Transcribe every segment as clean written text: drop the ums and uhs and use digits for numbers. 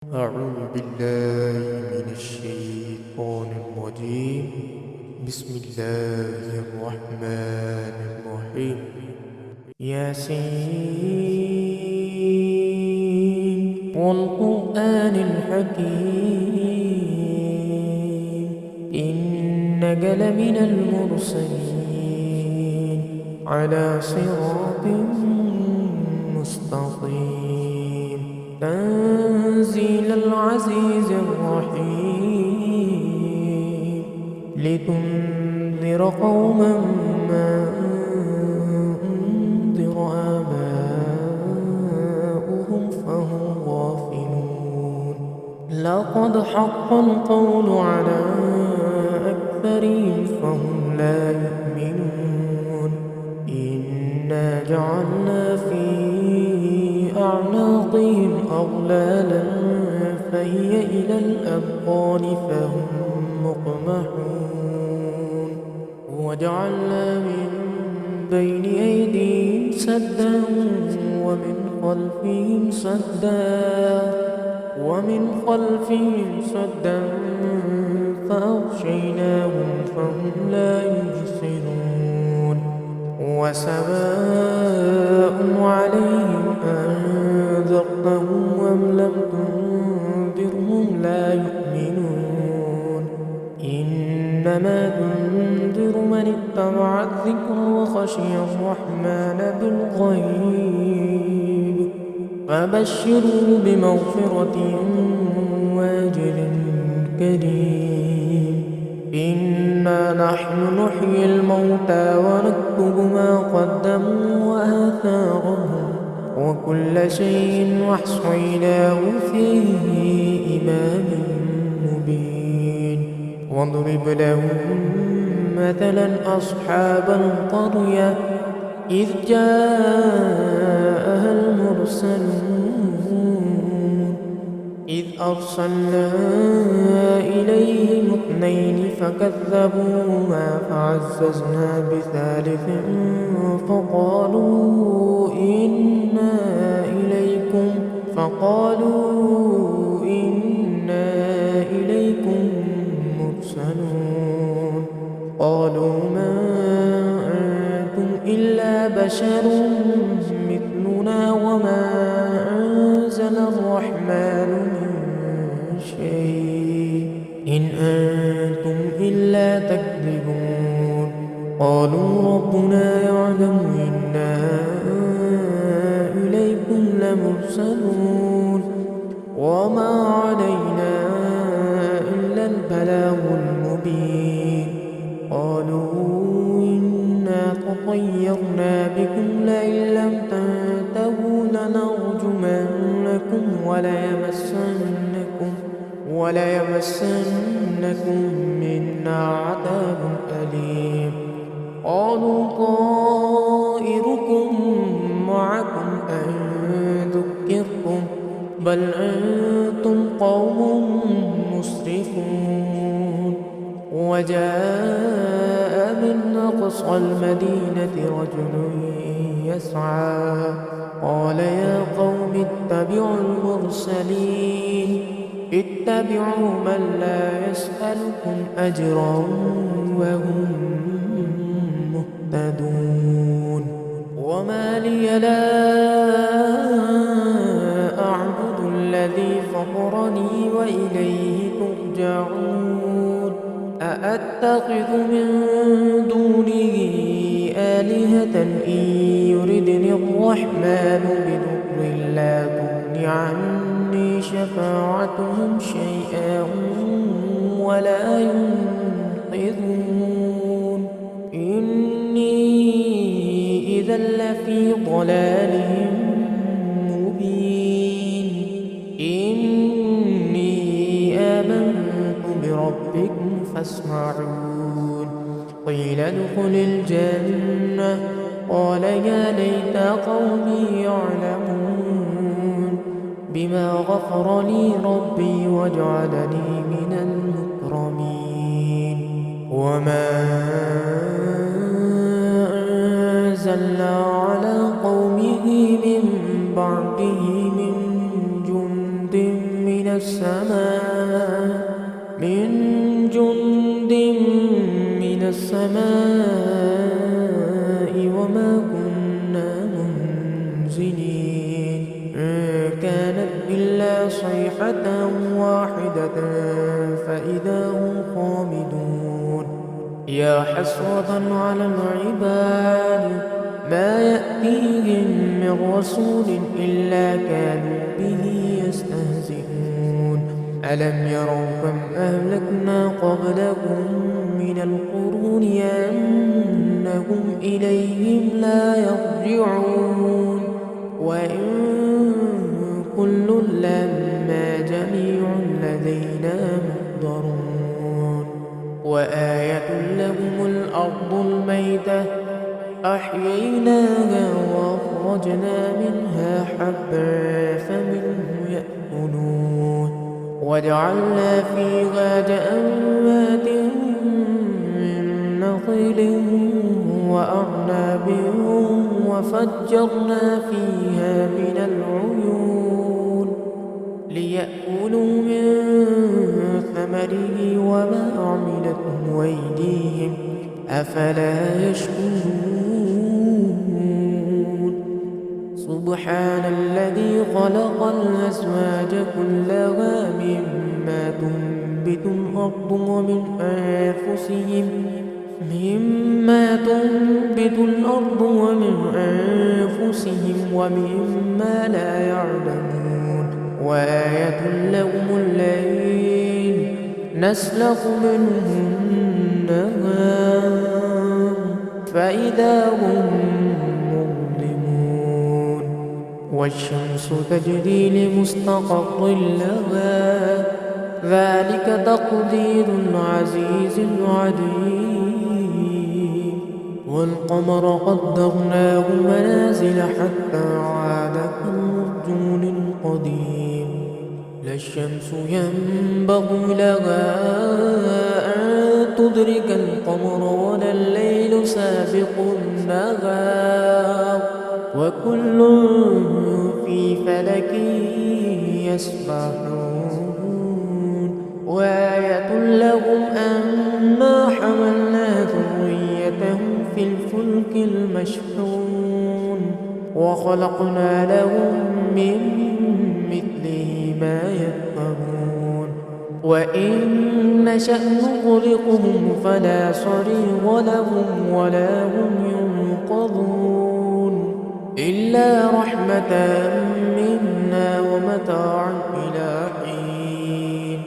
أعوذ بالله من الشيطان الرجيم. بسم الله الرحمن الرحيم. ياسين والقرآن الحكيم إنك لمن المرسلين على صراط مستقيم تنزيل العزيز الرحيم لتنذر قوما ما أنذر آباؤهم فهم غافلون. لقد حق القول على أكثرهم فهم لا يؤمنون. إنا جعلنا في أعناقهم أغلالا فهي إلى الأذقان فهم مقمحون. وجعلنا من بين أيديهم سدا ومن خلفهم سدا فأغشيناهم فهم لا يبصرون. وسواء عليهم أنذرتهم أم لم تنذرهم لا يؤمنون. إنما تنذر من اتبع الذكر وخشي الرحمن بالغيب فبشره بمغفرة وأجر كريم. إنا نحن نحيي الموتى ونكتب ما قدموا وآثارهم وكل شيء أحصيناه في إمام مبين. واضرب لهم مثلا أصحاب القرية إذ جاءها المرسلون إذ أرسلنا إليهم اثنين فكذبوهما فعززنا بثالث فقالوا إنا إليكم مرسلون. قالوا ما أنتم إلا بشر مثلنا وما أنزل الرحمن من شيء إن أنتم إلا تكذبون. قالوا ربنا يعلم إنا إليكم لمرسلون وما علينا إلا البلاغ المبين. قالوا إنا تطيرنا بكم لئن لم تنتهوا لنرجمنكم وليمسنكم منا عذاب أليم. قالوا طائركم معكم أن ذكرتم بل أنتم قوم مسرفون. وجاء من أقصى المدينة رجل يسعى قال يا قوم اتبعوا المرسلين اتبعوا من لا يسألكم أجرا وهم مهتدون. وما لي لا أعبد الذي فطرني وإليه ترجعون. أأتخذ من دونه آلهة إن يردني الرحمن بضر لا تغن عني شفاعتهم شيئا ولا ينقذون. إني إذا لفي ضلال مبين. إني آمنت بربكم فاسمعون. قيل ادخل الجنة قال يا ليت قومي يعلمون بما غفر لي ربي وجعلني من المكرمين. وما أنزلنا على قومه من بعده من جند من من جند من السماء وما كنا منزلين كانت إلا صيحة واحدة فإذا هم خامدون يا حسرة على العباد ما يأتيهم من رسول إلا كانوا به يستهزئون ألم يروا كم أهلكنا قبلهم من القرون أنهم إليهم لا يرجعون وإن كل لما جميع لدينا محضرون وآية لهم الأرض الميتة أحييناها وأخرجنا منها حبا فمنه يأكلون وجعلنا فيها جنات من نخيل وأعناب وفجرنا فيها من العيون ليأكلوا من ثمره وما عملته أيديهم أفلا يشكرون سبحان الذي خلق الأزواج كلها مما تنبت الأرض ومن أنفسهم ومما لا يعلمون وآية لهم الليل نسلخ منه النهار فإذا هم مظلمون والشمس تجري لمستقر لها ذلك تقدير العزيز العليم والقمر قدرناه منازل حتى عاد كالعرجون القديم لا الشمس ينبغي لها أن تدرك القمر ولا الليل سابق النهار وكل في فلك يسبحون وآية لهم أنا حملنا ذريتهم في الفلك المشحون وخلقنا لهم من مثله ما يركبون وإن نشأ نغرقهم فلا صريخ لهم ولا هم ينقذون إلا رحمة منا ومتاعا إلى حين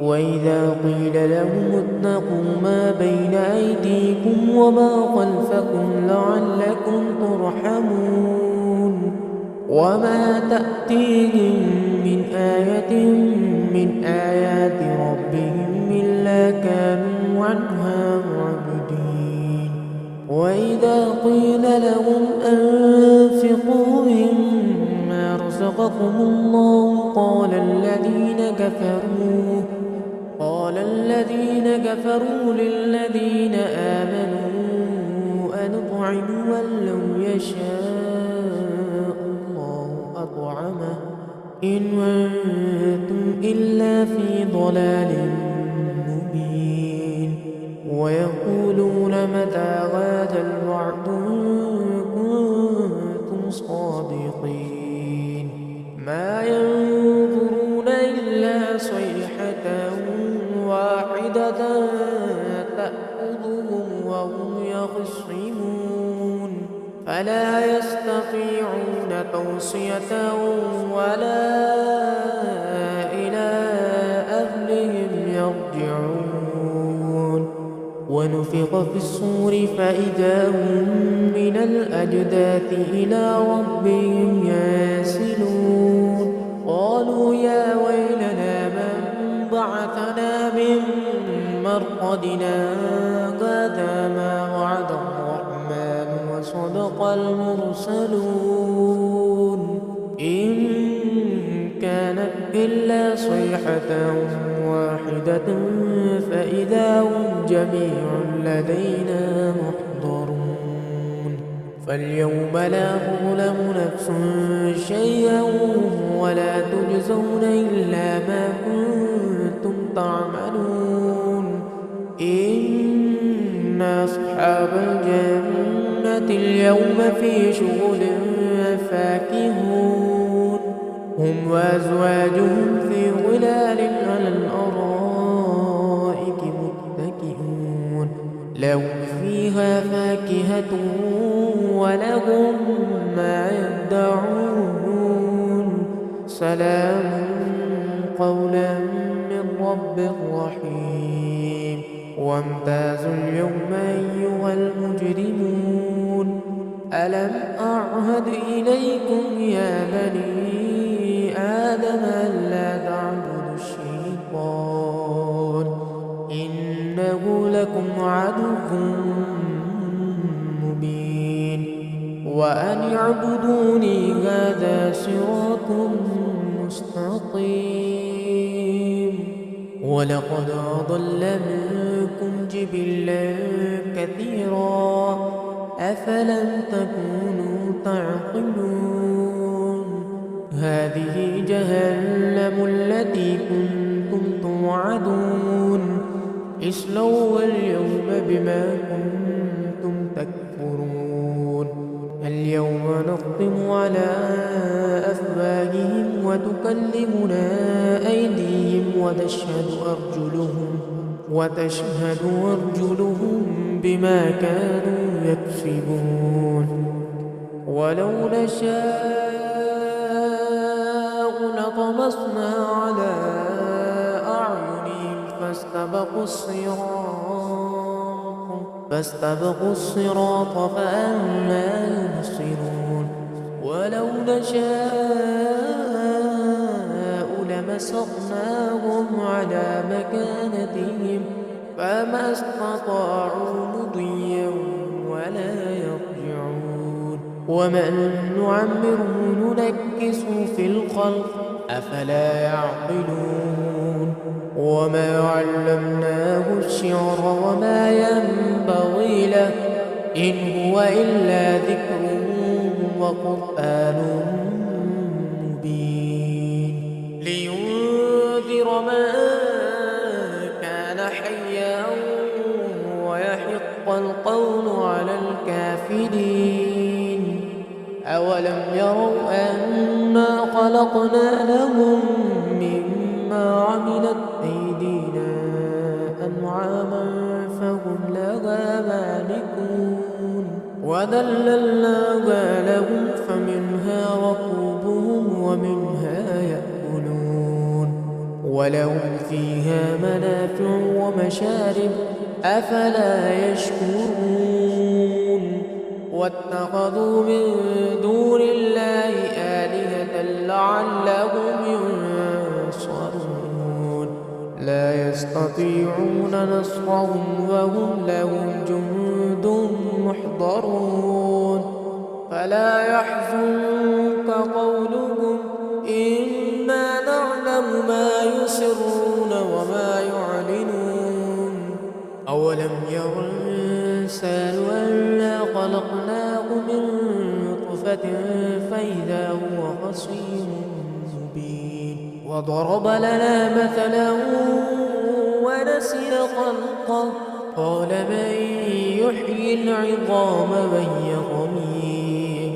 وإذا قيل لهم اتقوا ما بين أيديكم وما خلفكم لعلكم ترحمون وما تأتيهم من آية من آيات ربهم إلا كانوا عنها معرضين وإذا قيل لهم أنفقوا مما رزقكم الله قال الذين كفروا للذين آمنوا أنطعم من لو يشاء الله أطعمه إن أنتم إلا في ضلال مبين ويقولون متى هذا الوعد إن كنتم صادقين ما ينظرون إلا صيحة واحدة تأخذهم وهم يخصمون فلا يستطيعون توصية ولا إلى أهلهم يرجعون ونفخ في الصور فإذا هم من الأجداث إلى ربهم ينسلون قالوا يا ويلنا من بعثنا من مرقدنا هذا ما وعد الرحمن وصدق المرسلون إن كانت إلا صيحة واحدة فإذا هم جميع لدينا محضرون فاليوم لا تظلم نفس شيئا ولا تجزون إلا ما كنتم تعملون. إن أصحاب الجنة اليوم في شغل فاكهون. هم وأزواجهم في ظلال على الأرائك متكئون. لهم فيها فاكهة ولهم ما يدعون. سلام قولا من رب رحيم. وامتازوا اليوم أيها المجرمون. ألم أعهد إليكم يا بني آدم ألا تعبدوا الشيطان إنه لكم عدو مبين. وأن اعبدوني هذا صراط مستقيم. ولقد أضل منكم جبلا كثيرا أفلم تكونوا تعقلون. هذه جهنم التي كنتم توعدون. اصلوها اليوم بما كنتم تكفرون. اليوم نختم على أفواههم وتكلمنا أيديهم وتشهد أرجلهم بما كانوا يكسبون. ولو نشاء لطمسنا على أعينهم فاستبقوا الصراط فأنى يبصرون. ولو نشاء لمسخناهم على مكانتهم فما استطاعوا مضيا ولا يرجعون. ومن نعمره ننكسه في الخلق أفلا يعقلون. وما علمناه الشعر وما ينبغي له إن هو إلا ذكر وقرآن مبين. لينذر من كان حيا ويحق القول على الكافرين. أولم يروا أنا خلقنا لهم مما عملت أيدينا أنعاما فهم لها مالكون. وذللناها لهم فمنها ركوبهم ومنها يأكلون. ولهم فيها منافع ومشارب أفلا يشكرون. واتخذوا من دون الله آلهة لعلهم ينصرون. لا يستطيعون نصرهم وهم لهم جند محضرون. فلا يحزنك قولهم إنا نعلم ما يسرون وما يعلنون. أولم ير الإنسان أنا خلقناه من نطفة فإذا هو خصيم مبين. وضرب لنا مثلا ونسي خلقه قال من يحيي العظام وهي رميم.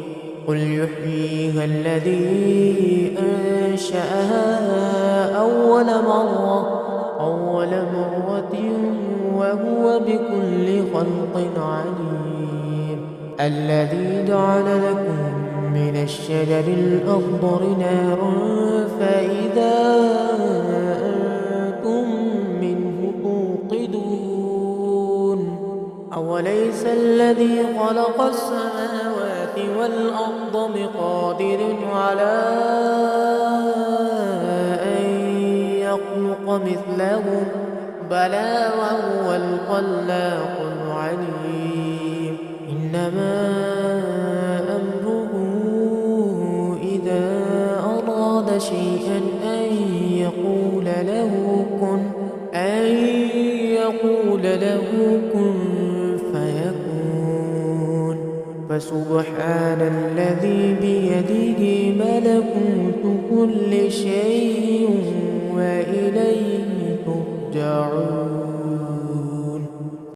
قل يحييها الذي أنشأها أول مرة وهو بكل خلق عليم. الذي جعل لكم من الشجر الأخضر نارا فإذا أنتم منه توقدون. أوليس الذي خلق السماوات والأرض بقادر على أن يخلق مثلهم بلى وهو الخلاق العليم. إنما أمره إذا أراد شيئا أن يقول له كن فيكون. فسبحان الذي بيده ملكوت كل شيء وإليه ترجعون.